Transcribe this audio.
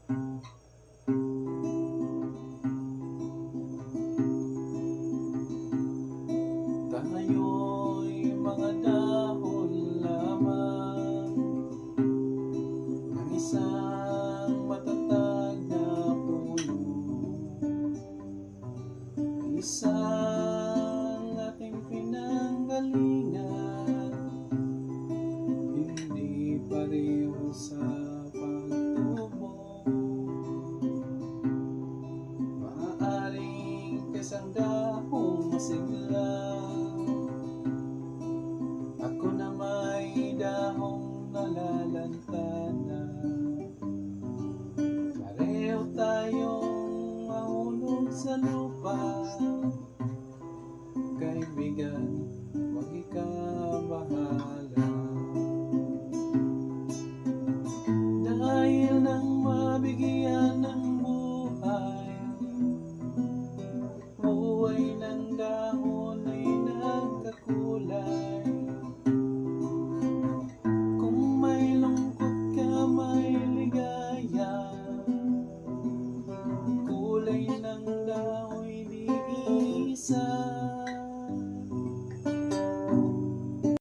Tayo'y mga dahon lamang ng isang matatag na puno, isang ating pinanggalingan, hindi pareho sa pagtubo. Maaaring isang dahong masigla, ako na may dahong nalalantana. Pareho tayong mahulog sa lupa, kaibigan, huwag ikabahala. Dahil nang mabigyan ng buhay ng dahon